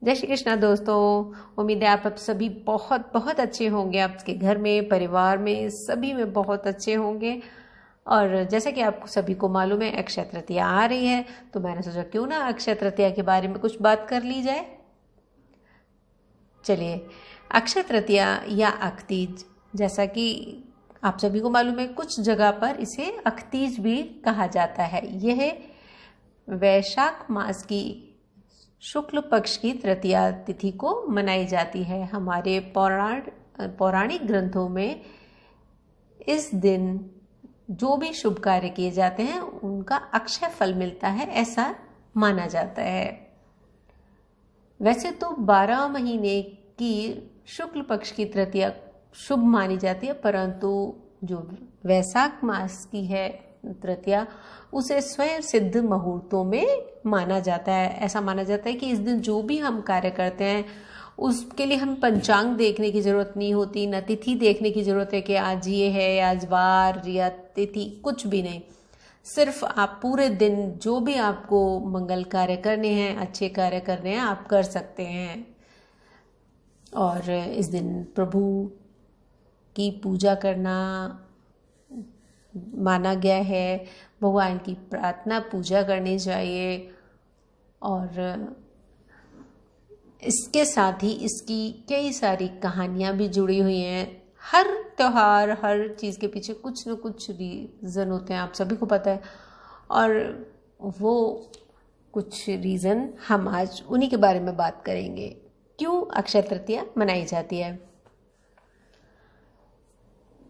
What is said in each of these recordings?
जय श्री कृष्णा दोस्तों। उम्मीद है आप सभी बहुत बहुत अच्छे होंगे। आपके घर में, परिवार में, सभी में बहुत अच्छे होंगे। और जैसा कि आपको सभी को मालूम है, अक्षय तृतीया आ रही है, तो मैंने सोचा क्यों ना अक्षय तृतीया के बारे में कुछ बात कर ली जाए। चलिए, अक्षय तृतीया या अख्तीज, जैसा कि आप सभी को मालूम है, कुछ जगह पर इसे अख्तीज भी कहा जाता है। यह वैशाख मास की शुक्ल पक्ष की तृतीया तिथि को मनाई जाती है। हमारे पौराणिक ग्रंथों में इस दिन जो भी शुभ कार्य किए जाते हैं उनका अक्षय फल मिलता है, ऐसा माना जाता है। वैसे तो 12 महीने की शुक्ल पक्ष की तृतीया शुभ मानी जाती है, परंतु जो वैशाख मास की है तृतीया, उसे स्वयं सिद्ध मुहूर्तों में माना जाता है। ऐसा माना जाता है कि इस दिन जो भी हम कार्य करते हैं उसके लिए हम पंचांग देखने की जरूरत नहीं होती, न तिथि देखने की जरूरत है कि आज ये है, आज वार या तिथि, कुछ भी नहीं। सिर्फ आप पूरे दिन जो भी आपको मंगल कार्य करने हैं, अच्छे कार्य करने हैं, आप कर सकते हैं। और इस दिन प्रभु की पूजा करना माना गया है, भगवान की प्रार्थना पूजा करनी चाहिए। और इसके साथ ही इसकी कई सारी कहानियाँ भी जुड़ी हुई हैं। हर त्योहार, हर चीज़ के पीछे कुछ न कुछ रीज़न होते हैं, आप सभी को पता है। और वो कुछ रीज़न हम आज उन्हीं के बारे में बात करेंगे। क्यों अक्षय तृतीया मनाई जाती है?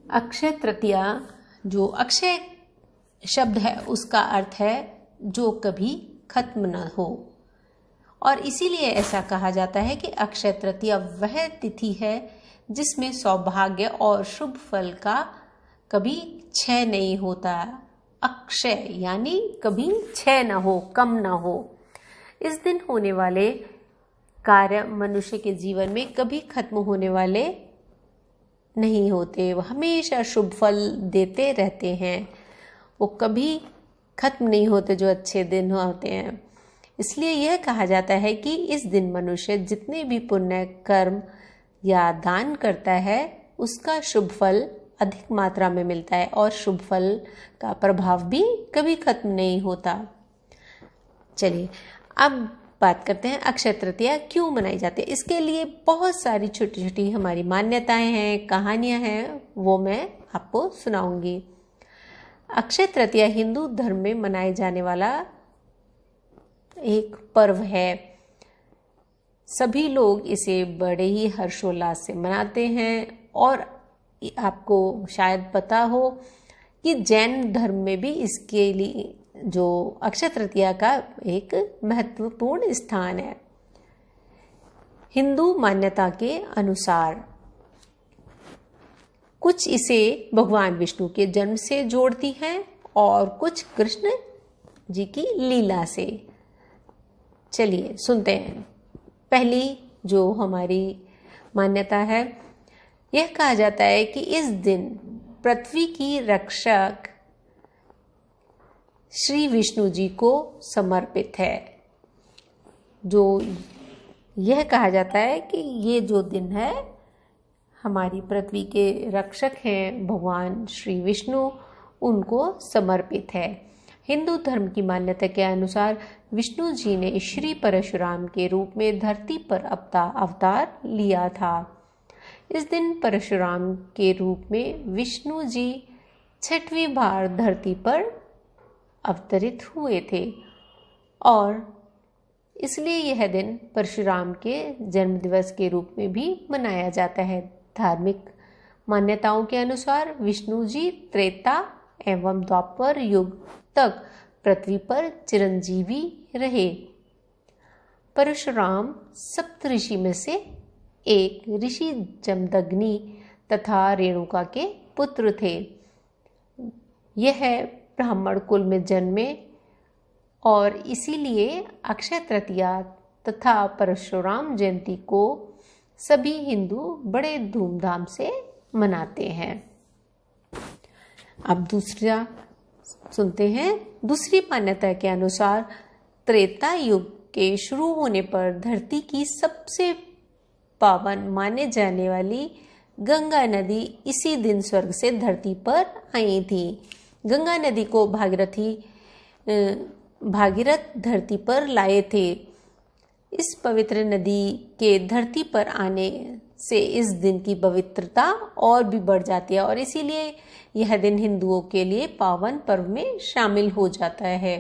अक्षय तृतीया, जो अक्षय शब्द है उसका अर्थ है जो कभी खत्म न हो, और इसीलिए ऐसा कहा जाता है कि अक्षय तृतीया वह तिथि है जिसमें सौभाग्य और शुभ फल का कभी क्षय नहीं होता। अक्षय यानी कभी क्षय न हो, कम न हो। इस दिन होने वाले कार्य मनुष्य के जीवन में कभी खत्म होने वाले नहीं होते, वो हमेशा शुभ फल देते रहते हैं, वो कभी खत्म नहीं होते जो अच्छे दिन होते हैं। इसलिए यह कहा जाता है कि इस दिन मनुष्य जितने भी पुण्य कर्म या दान करता है उसका शुभ फल अधिक मात्रा में मिलता है, और शुभ फल का प्रभाव भी कभी खत्म नहीं होता। चलिए अब बात करते हैं अक्षय तृतीया क्यों मनाई जाती है। इसके लिए बहुत सारी छोटी छोटी हमारी मान्यताएं हैं, कहानियां हैं, वो मैं आपको सुनाऊंगी। अक्षय तृतीया हिंदू धर्म में मनाए जाने वाला एक पर्व है। सभी लोग इसे बड़े ही हर्षोल्लास से मनाते हैं। और आपको शायद पता हो कि जैन धर्म में भी इसके लिए जो अक्षय तृतीया का एक महत्वपूर्ण स्थान है। हिंदू मान्यता के अनुसार कुछ इसे भगवान विष्णु के जन्म से जोड़ती हैं और कुछ कृष्ण जी की लीला से। चलिए सुनते हैं। पहली जो हमारी मान्यता है, यह कहा जाता है कि इस दिन पृथ्वी की रक्षक श्री विष्णु जी को समर्पित है। जो यह कहा जाता है कि ये जो दिन है, हमारी पृथ्वी के रक्षक हैं भगवान श्री विष्णु, उनको समर्पित है। हिंदू धर्म की मान्यता के अनुसार विष्णु जी ने श्री परशुराम के रूप में धरती पर अवतार लिया था। इस दिन परशुराम के रूप में विष्णु जी 6वीं बार धरती पर अवतरित हुए थे, और इसलिए यह दिन परशुराम के जन्म दिवस के रूप में भी मनाया जाता है। धार्मिक मान्यताओं के अनुसार विष्णु जी त्रेता एवं द्वापर युग तक पृथ्वी पर चिरंजीवी रहे। परशुराम सप्तऋषि में से एक ऋषि जमदग्नि तथा रेणुका के पुत्र थे। यह ब्राह्मण कुल में जन्मे, और इसीलिए अक्षय तृतीया तथा परशुराम जयंती को सभी हिंदू बड़े धूमधाम से मनाते हैं। अब दूसरा सुनते हैं। दूसरी मान्यता के अनुसार त्रेता युग के शुरू होने पर धरती की सबसे पावन माने जाने वाली गंगा नदी इसी दिन स्वर्ग से धरती पर आई थी। गंगा नदी को भागीरथ धरती पर लाए थे। इस पवित्र नदी के धरती पर आने से इस दिन की पवित्रता और भी बढ़ जाती है और इसीलिए यह दिन हिंदुओं के लिए पावन पर्व में शामिल हो जाता है।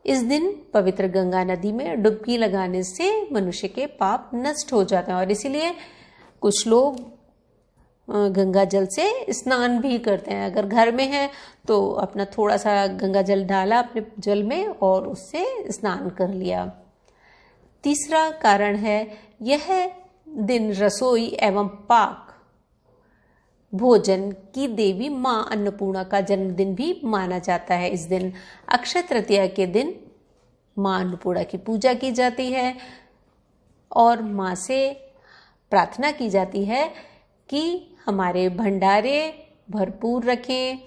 इस दिन पवित्र गंगा नदी में डुबकी लगाने से मनुष्य के पाप नष्ट हो जाते हैं और इसीलिए कुछ लोग गंगा जल से स्नान भी करते हैं। अगर घर में है तो अपना थोड़ा सा गंगा जल डाला अपने जल में और उससे स्नान कर लिया। तीसरा कारण है, यह दिन रसोई एवं पाक भोजन की देवी मां अन्नपूर्णा का जन्मदिन भी माना जाता है। इस दिन अक्षय तृतीया के दिन मां अन्नपूर्णा की पूजा की जाती है और मां से प्रार्थना की जाती है कि हमारे भंडारे भरपूर रखें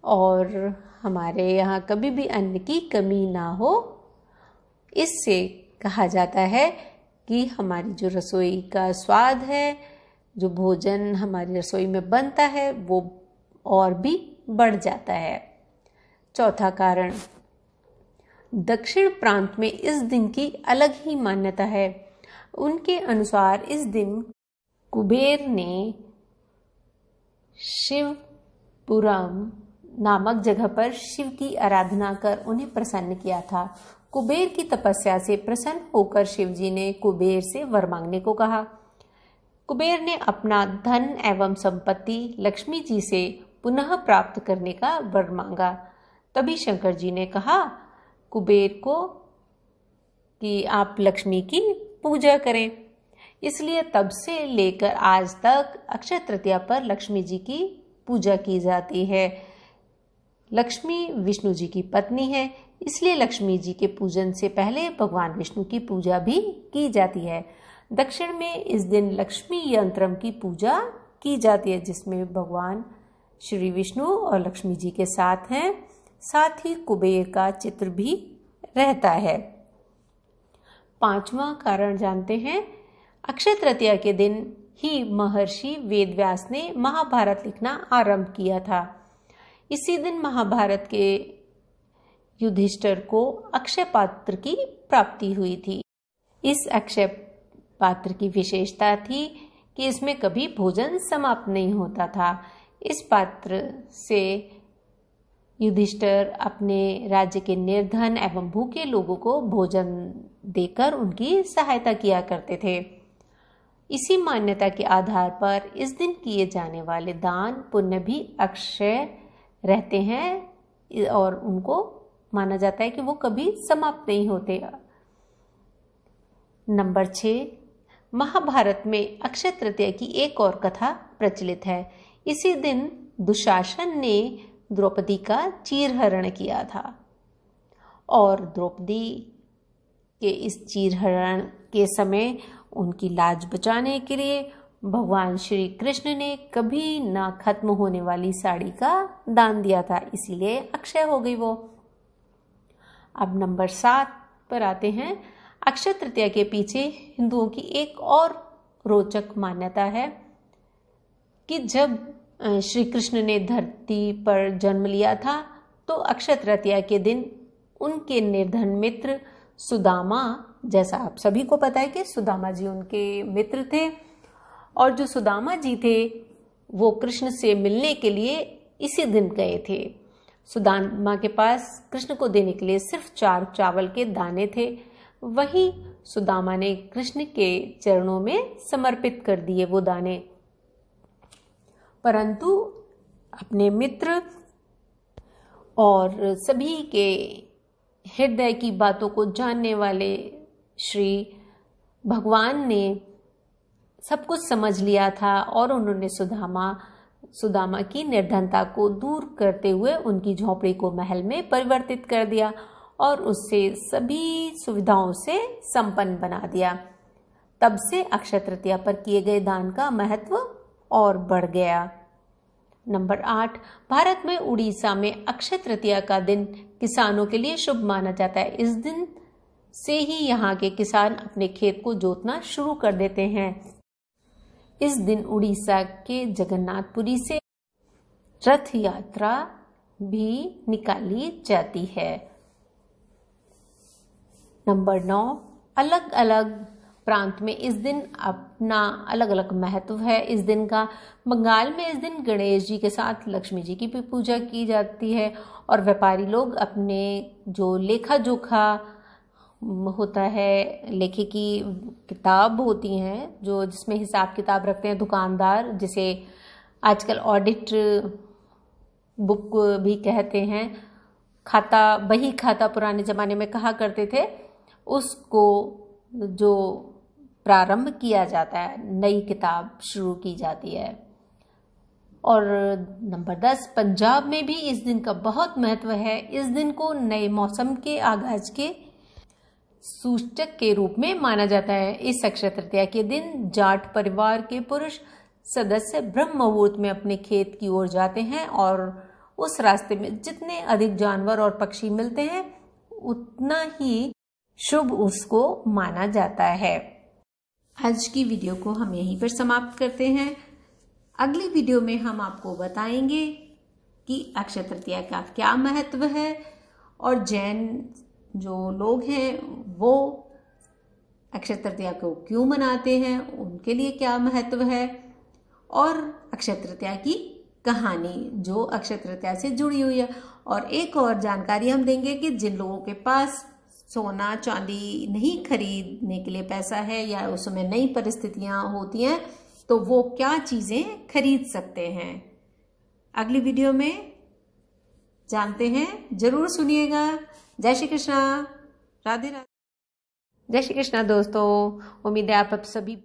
और हमारे यहाँ कभी भी अन्न की कमी ना हो। इससे कहा जाता है कि हमारी जो रसोई का स्वाद है, जो भोजन हमारी रसोई में बनता है, वो और भी बढ़ जाता है। चौथा कारण, दक्षिण प्रांत में इस दिन की अलग ही मान्यता है। उनके अनुसार इस दिन कुबेर ने शिवपुरम नामक जगह पर शिव की आराधना कर उन्हें प्रसन्न किया था। कुबेर की तपस्या से प्रसन्न होकर शिवजी ने कुबेर से वर मांगने को कहा। कुबेर ने अपना धन एवं संपत्ति लक्ष्मी जी से पुनः प्राप्त करने का वर मांगा। तभी शंकर जी ने कहा कुबेर को कि आप लक्ष्मी की पूजा करें। इसलिए तब से लेकर आज तक अक्षय तृतीया पर लक्ष्मी जी की पूजा की जाती है। लक्ष्मी विष्णु जी की पत्नी है, इसलिए लक्ष्मी जी के पूजन से पहले भगवान विष्णु की पूजा भी की जाती है। दक्षिण में इस दिन लक्ष्मी यंत्रम की पूजा की जाती है, जिसमें भगवान श्री विष्णु और लक्ष्मी जी के साथ हैं। साथ ही कुबेर का चित्र भी रहता है। पांचवा कारण जानते हैं, अक्षय तृतीया के दिन ही महर्षि वेदव्यास ने महाभारत लिखना आरंभ किया था। इसी दिन महाभारत के युधिष्ठिर को अक्षय पात्र की प्राप्ति हुई थी। इस अक्षय पात्र की विशेषता थी कि इसमें कभी भोजन समाप्त नहीं होता था। इस पात्र से युधिष्ठिर अपने राज्य के निर्धन एवं भूखे लोगों को भोजन देकर उनकी सहायता किया करते थे। इसी मान्यता के आधार पर इस दिन किए जाने वाले दान पुण्य भी अक्षय रहते हैं और उनको माना जाता है कि वो कभी समाप्त नहीं होते। नंबर 6, महाभारत में अक्षय तृतीया की एक और कथा प्रचलित है। इसी दिन दुशासन ने द्रौपदी का चीरहरण किया था और द्रौपदी के इस चीरहरण के समय उनकी लाज बचाने के लिए भगवान श्री कृष्ण ने कभी ना खत्म होने वाली साड़ी का दान दिया था, इसीलिए अक्षय हो गई वो। अब नंबर 7 पर आते हैं। अक्षय तृतीया के पीछे हिंदुओं की एक और रोचक मान्यता है कि जब श्री कृष्ण ने धरती पर जन्म लिया था तो अक्षय तृतीया के दिन उनके निर्धन मित्र सुदामा, जैसा आप सभी को पता है कि सुदामा जी उनके मित्र थे, और जो सुदामा जी थे वो कृष्ण से मिलने के लिए इसी दिन गए थे। सुदामा के पास कृष्ण को देने के लिए सिर्फ 4 चावल के दाने थे। वहीं सुदामा ने कृष्ण के चरणों में समर्पित कर दिए वो दाने, परंतु अपने मित्र और सभी के हृदय की बातों को जानने वाले श्री भगवान ने सब कुछ समझ लिया था और उन्होंने सुदामा की निर्धनता को दूर करते हुए उनकी झोपड़ी को महल में परिवर्तित कर दिया और उससे सभी सुविधाओं से संपन्न बना दिया। तब से अक्षय तृतीया पर किए गए दान का महत्व और बढ़ गया। नंबर 8, भारत में उड़ीसा में अक्षय तृतीया का दिन किसानों के लिए शुभ माना जाता है। इस दिन से ही यहाँ के किसान अपने खेत को जोतना शुरू कर देते हैं। इस दिन उड़ीसा के जगन्नाथपुरी से रथ यात्रा भी निकाली जाती है। नंबर 9, अलग अलग प्रांत में इस दिन अपना अलग अलग महत्व है इस दिन का। बंगाल में इस दिन गणेश जी के साथ लक्ष्मी जी की भी पूजा की जाती है और व्यापारी लोग अपने जो लेखा जोखा होता है, लेखे की किताब होती हैं जो जिसमें हिसाब किताब रखते हैं दुकानदार, जिसे आजकल ऑडिट बुक भी कहते हैं, खाता बही खाता पुराने ज़माने में कहा करते थे, उसको जो प्रारंभ किया जाता है, नई किताब शुरू की जाती है। और नंबर 10, पंजाब में भी इस दिन का बहुत महत्व है। इस दिन को नए मौसम के आगाज के सूचक के रूप में माना जाता है। इस अक्षय तृतीया के दिन जाट परिवार के पुरुष सदस्य ब्रह्म मुहूर्त में अपने खेत की ओर जाते हैं और उस रास्ते में जितने अधिक जानवर और पक्षी मिलते हैं उतना ही शुभ उसको माना जाता है। आज की वीडियो को हम यहीं पर समाप्त करते हैं। अगली वीडियो में हम आपको बताएंगे कि अक्षय तृतीया का क्या महत्व है और जैन जो लोग हैं वो अक्षय तृतीया को क्यों मनाते हैं, उनके लिए क्या महत्व है, और अक्षय तृतीया की कहानी जो अक्षय तृतीया से जुड़ी हुई है। और एक और जानकारी हम देंगे कि जिन लोगों के पास सोना चांदी नहीं खरीदने के लिए पैसा है या उस समय नई परिस्थितियां होती हैं तो वो क्या चीजें खरीद सकते हैं। अगली वीडियो में जानते हैं, जरूर सुनिएगा। जय श्री कृष्णा, राधे राधे। जय श्री कृष्णा दोस्तों, उम्मीद है आप सभी